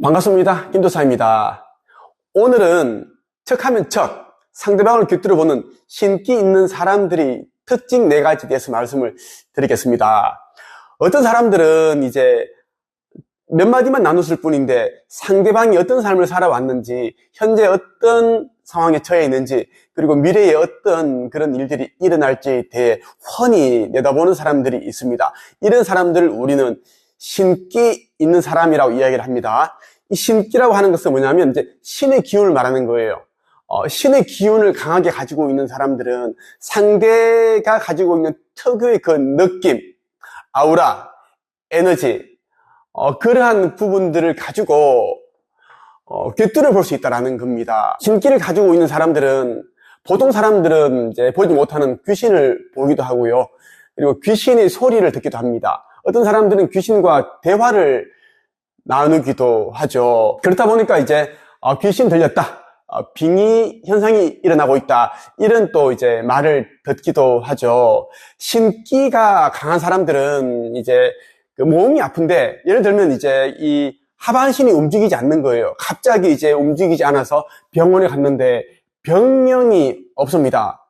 반갑습니다. 김도사입니다. 오늘은 척하면 척, 상대방을 곁들여보는 신기 있는 사람들이 특징 4가지에 대해서 말씀을 드리겠습니다. 어떤 사람들은 이제 몇 마디만 나눴을 뿐인데 상대방이 어떤 삶을 살아왔는지, 현재 어떤 상황에 처해 있는지, 그리고 미래에 어떤 그런 일들이 일어날지에 대해 훤히 내다보는 사람들이 있습니다. 이런 사람들을 우리는 신기 있는 사람이라고 이야기를 합니다. 이 신기라고 하는 것은 뭐냐면 이제 신의 기운을 말하는 거예요. 신의 기운을 강하게 가지고 있는 사람들은 상대가 가지고 있는 특유의 그 느낌, 아우라, 에너지, 그러한 부분들을 가지고 곁들여 볼 수 있다는 겁니다. 신기를 가지고 있는 사람들은 보통 사람들은 이제 보지 못하는 귀신을 보기도 하고요. 그리고 귀신의 소리를 듣기도 합니다. 어떤 사람들은 귀신과 대화를 나누기도 하죠. 그렇다 보니까 이제 귀신 들렸다, 빙의 현상이 일어나고 있다, 이런 또 이제 말을 듣기도 하죠. 신기가 강한 사람들은 이제 그 몸이 아픈데, 예를 들면 이제 이 하반신이 움직이지 않는 거예요. 갑자기 이제 움직이지 않아서 병원에 갔는데 병명이 없습니다.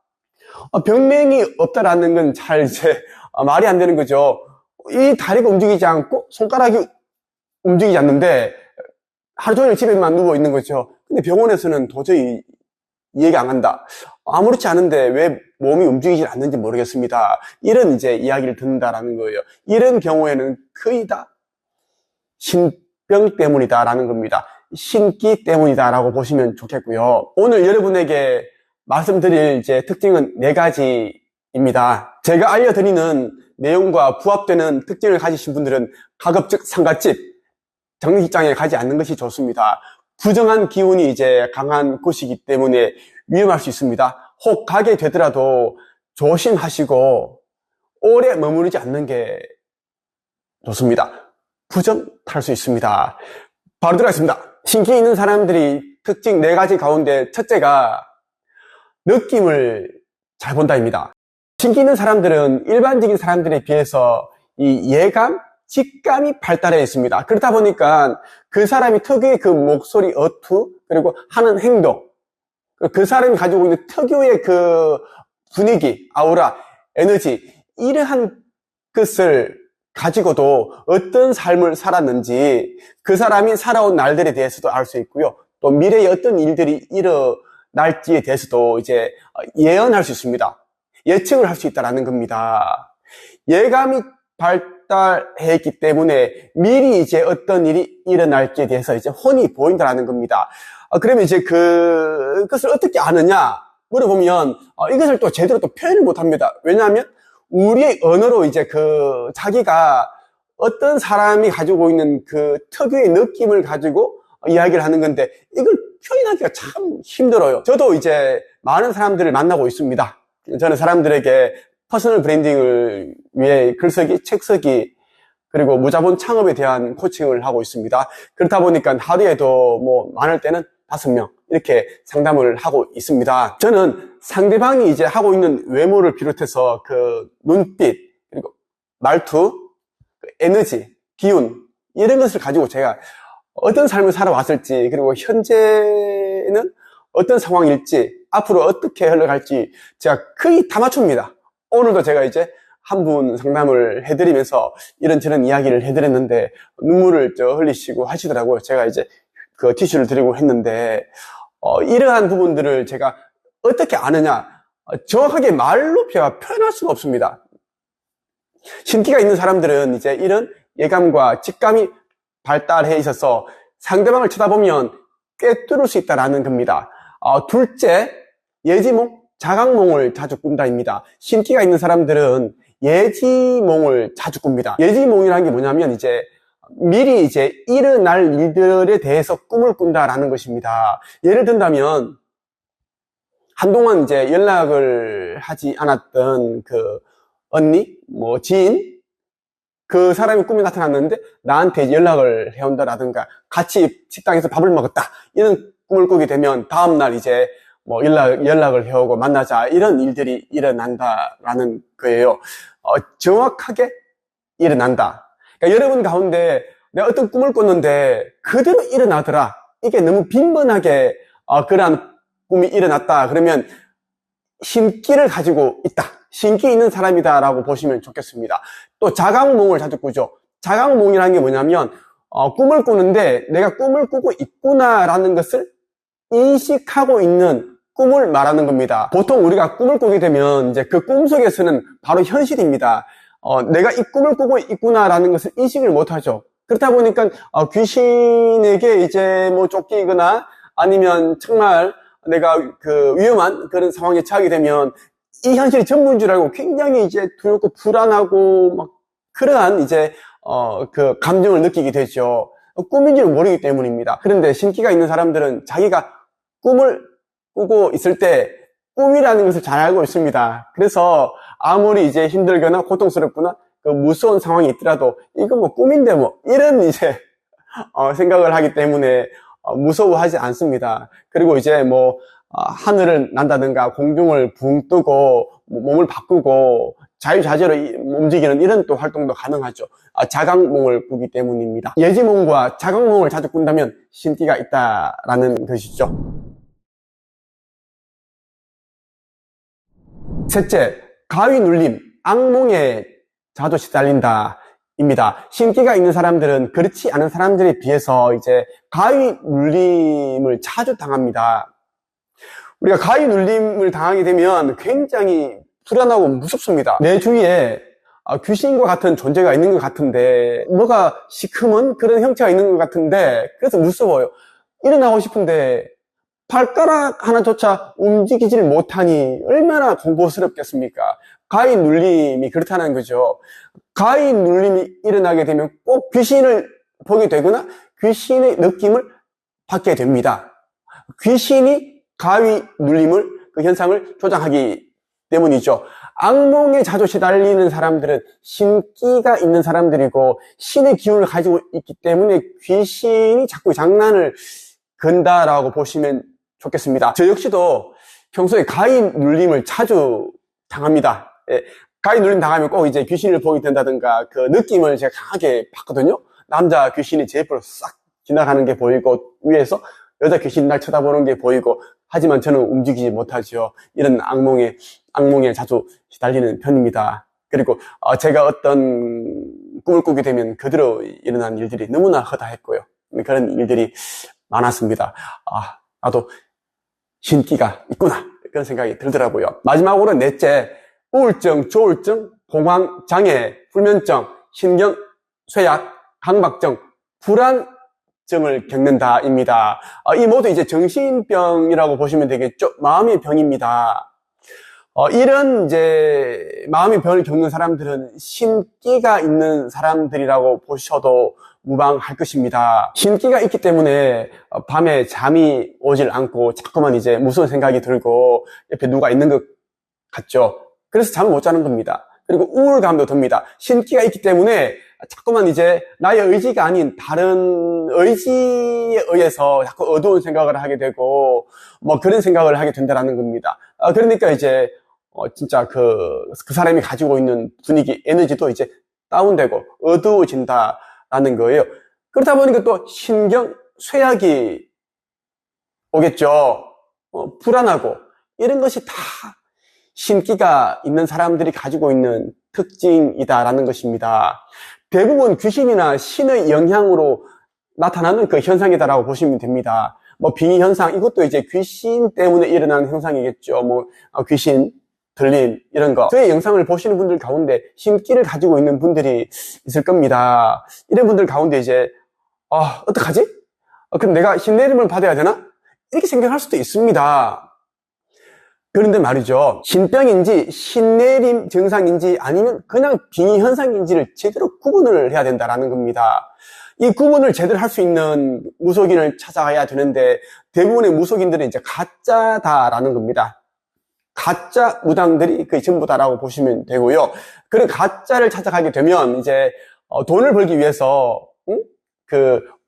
병명이 없다라는 건 잘 이제 말이 안 되는 거죠. 이 다리가 움직이지 않고 손가락이 움직이지 않는데 하루 종일 집에만 누워 있는 거죠. 근데 병원에서는 도저히 이해가 안 간다, 아무렇지 않은데 왜 몸이 움직이지 않는지 모르겠습니다, 이런 이제 이야기를 듣는다라는 거예요. 이런 경우에는 거의 다 신병 때문이다라는 겁니다. 신기 때문이다라고 보시면 좋겠고요. 오늘 여러분에게 말씀드릴 이제 특징은 4가지입니다. 제가 알려드리는 내용과 부합되는 특징을 가지신 분들은 가급적 상갓집, 정직장에 가지 않는 것이 좋습니다. 부정한 기운이 이제 강한 곳이기 때문에 위험할 수 있습니다. 혹 가게 되더라도 조심하시고 오래 머무르지 않는 게 좋습니다. 부정 탈 수 있습니다. 바로 들어가겠습니다. 신기 있는 사람들이 특징 4가지 가운데 첫째가 느낌을 잘 본다입니다. 신기 있는 사람들은 일반적인 사람들에 비해서 이 예감, 직감이 발달해 있습니다. 그렇다 보니까 그 사람이 특유의 그 목소리 어투, 그리고 하는 행동, 그 사람이 가지고 있는 특유의 그 분위기, 아우라, 에너지, 이러한 것을 가지고도 어떤 삶을 살았는지 그 사람이 살아온 날들에 대해서도 알 수 있고요. 또 미래에 어떤 일들이 일어날지에 대해서도 이제 예언할 수 있습니다. 예측을 할 수 있다는 겁니다. 예감이 발달해 있기 때문에 미리 이제 어떤 일이 일어날지에 대해서 이제 훤히 보인다는 겁니다. 그러면 이제 그것을 어떻게 아느냐 물어보면 이것을 또 제대로 또 표현을 못 합니다. 왜냐하면 우리의 언어로 이제 자기가 어떤 사람이 가지고 있는 그 특유의 느낌을 가지고 이야기를 하는 건데 이걸 표현하기가 참 힘들어요. 저도 이제 많은 사람들을 만나고 있습니다. 저는 사람들에게 퍼스널 브랜딩을 위해 글쓰기, 책쓰기, 그리고 무자본 창업에 대한 코칭을 하고 있습니다. 그렇다 보니까 하루에도 뭐 많을 때는 5명 이렇게 상담을 하고 있습니다. 저는 상대방이 이제 하고 있는 외모를 비롯해서 그 눈빛, 그리고 말투, 에너지, 기운, 이런 것을 가지고 제가 어떤 삶을 살아왔을지, 그리고 현재는 어떤 상황일지, 앞으로 어떻게 흘러갈지 제가 거의 다 맞춥니다. 오늘도 제가 이제 한 분 상담을 해드리면서 이런저런 이야기를 해드렸는데 눈물을 흘리시고 하시더라고요. 제가 이제 그 티슈를 드리고 했는데 이러한 부분들을 제가 어떻게 아느냐, 정확하게 말로 표현할 수가 없습니다. 신기가 있는 사람들은 이제 이런 예감과 직감이 발달해 있어서 상대방을 쳐다보면 꿰뚫을 수 있다는 겁니다. 둘째, 예지몽, 자각몽을 자주 꾼다입니다. 신기가 있는 사람들은 예지몽을 자주 꿉니다. 예지몽이라는 게 뭐냐면 이제 미리 이제 일어날 일들에 대해서 꿈을 꾼다라는 것입니다. 예를 든다면 한동안 이제 연락을 하지 않았던 그 언니, 뭐 지인, 그 사람이 꿈에 나타났는데 나한테 연락을 해온다라든가 같이 식당에서 밥을 먹었다, 이런 꿈을 꾸게 되면 다음날 이제 뭐 연락을 해오고 만나자, 이런 일들이 일어난다라는 거예요. 정확하게 일어난다. 그러니까 여러분 가운데 내가 어떤 꿈을 꿨는데 그대로 일어나더라. 이게 너무 빈번하게 그러한 꿈이 일어났다. 그러면 신기를 가지고 있다. 신기 있는 사람이다라고 보시면 좋겠습니다. 또 자각몽을 자주 꾸죠. 자각몽이라는 게 뭐냐면 꿈을 꾸는데 내가 꿈을 꾸고 있구나라는 것을 인식하고 있는 꿈을 말하는 겁니다. 보통 우리가 꿈을 꾸게 되면 이제 그 꿈 속에서는 바로 현실입니다. 내가 이 꿈을 꾸고 있구나라는 것을 인식을 못하죠. 그렇다 보니까 귀신에게 이제 뭐 쫓기거나 아니면 정말 내가 그 위험한 그런 상황에 처하게 되면 이 현실이 전부인 줄 알고 굉장히 이제 두렵고 불안하고 막 그러한 이제 그 감정을 느끼게 되죠. 꿈인지를 모르기 때문입니다. 그런데 신기가 있는 사람들은 자기가 꿈을 꾸고 있을 때 꿈이라는 것을 잘 알고 있습니다. 그래서 아무리 이제 힘들거나 고통스럽거나 그 무서운 상황이 있더라도 이거 뭐 꿈인데 뭐 이런 이제 생각을 하기 때문에 무서워하지 않습니다. 그리고 이제 뭐 하늘을 난다든가 공중을 붕 뜨고 몸을 바꾸고 자유자재로 움직이는 이런 또 활동도 가능하죠. 자각몽을 꾸기 때문입니다. 예지몽과 자각몽을 자주 꾼다면 신기가 있다라는 것이죠. 셋째, 가위 눌림, 악몽에 자주 시달린다. 입니다. 신기가 있는 사람들은 그렇지 않은 사람들에 비해서 이제 가위 눌림을 자주 당합니다. 우리가 가위 눌림을 당하게 되면 굉장히 불안하고 무섭습니다. 내 주위에 귀신과 같은 존재가 있는 것 같은데 뭐가 시커먼 그런 형체가 있는 것 같은데 그래서 무서워요. 일어나고 싶은데 발가락 하나조차 움직이지를 못하니 얼마나 공포스럽겠습니까? 가위 눌림이 그렇다는 거죠. 가위 눌림이 일어나게 되면 꼭 귀신을 보게 되거나 귀신의 느낌을 받게 됩니다. 귀신이 가위 눌림을 그 현상을 조장하기 때문이죠. 악몽에 자주 시달리는 사람들은 신기가 있는 사람들이고 신의 기운을 가지고 있기 때문에 귀신이 자꾸 장난을 건다라고 보시면 좋겠습니다. 저 역시도 평소에 가위 눌림을 자주 당합니다. 가위 눌림 당하면 꼭 이제 귀신을 보게 된다든가 그 느낌을 제가 강하게 받거든요. 남자 귀신이 제 옆으로 싹 지나가는 게 보이고 위에서 여자 귀신이 날 쳐다보는 게 보이고 하지만 저는 움직이지 못하죠. 이런 악몽에 자주 시달리는 편입니다. 그리고 제가 어떤 꿈을 꾸게 되면 그대로 일어난 일들이 너무나 허다했고요. 그런 일들이 많았습니다. 나도 신기가 있구나 그런 생각이 들더라고요. 마지막으로 넷째, 우울증, 조울증, 공황장애, 불면증, 신경쇠약, 강박증, 불안증을 겪는다입니다. 이 모두 이제 정신병이라고 보시면 되겠죠. 마음의 병입니다. 이런 이제 마음의 병을 겪는 사람들은 신기가 있는 사람들이라고 보셔도 무방할 것입니다. 신기가 있기 때문에 밤에 잠이 오질 않고 자꾸만 이제 무서운 생각이 들고 옆에 누가 있는 것 같죠. 그래서 잠을 못 자는 겁니다. 그리고 우울감도 듭니다. 신기가 있기 때문에 자꾸만 이제 나의 의지가 아닌 다른 의지에 의해서 자꾸 어두운 생각을 하게 되고 뭐 그런 생각을 하게 된다는 겁니다. 그러니까 이제 진짜 그 사람이 가지고 있는 분위기, 에너지도 이제 다운되고 어두워진다라는 거예요. 그렇다 보니까 또 신경쇠약이 오겠죠. 불안하고 이런 것이 다 신기가 있는 사람들이 가지고 있는 특징이다라는 것입니다. 대부분 귀신이나 신의 영향으로 나타나는 그 현상이다라고 보시면 됩니다. 뭐 빙의 현상, 이것도 이제 귀신 때문에 일어나는 현상이겠죠. 뭐 귀신, 들림 이런 거. 저의 영상을 보시는 분들 가운데 신기를 가지고 있는 분들이 있을 겁니다. 이런 분들 가운데 이제 어떡하지? 그럼 내가 신내림을 받아야 되나? 이렇게 생각할 수도 있습니다. 그런데 말이죠. 신병인지 신내림 증상인지 아니면 그냥 빙의 현상인지를 제대로 구분을 해야 된다는 겁니다. 이 구분을 제대로 할 수 있는 무속인을 찾아가야 되는데 대부분의 무속인들은 이제 가짜다라는 겁니다. 가짜 무당들이 거의 전부다라고 보시면 되고요. 그런 가짜를 찾아가게 되면 이제 돈을 벌기 위해서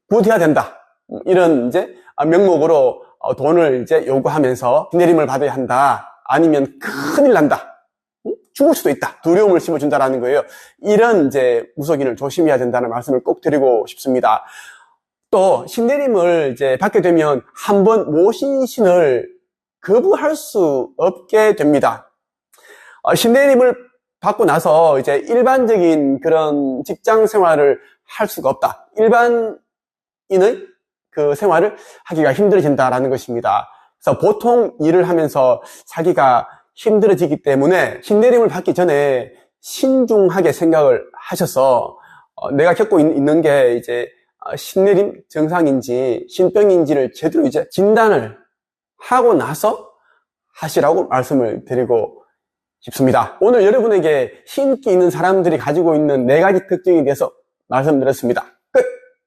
부도해야 된다. 이런 이제 명목으로 돈을 이제 요구하면서 내림을 받아야 한다. 아니면 큰일 난다. 죽을 수도 있다. 두려움을 심어준다라는 거예요. 이런 이제 무속인을 조심해야 된다는 말씀을 꼭 드리고 싶습니다. 또 신내림을 이제 받게 되면 한번 모신 신을 거부할 수 없게 됩니다. 신내림을 받고 나서 이제 일반적인 그런 직장 생활을 할 수가 없다. 일반인의 그 생활을 하기가 힘들어진다라는 것입니다. 그래서 보통 일을 하면서 살기가 힘들어지기 때문에 신내림을 받기 전에 신중하게 생각을 하셔서 내가 겪고 있는 게 이제 신내림 증상인지 신병인지를 제대로 이제 진단을 하고 나서 하시라고 말씀을 드리고 싶습니다. 오늘 여러분에게 신기 있는 사람들이 가지고 있는 4가지 특징에 대해서 말씀드렸습니다.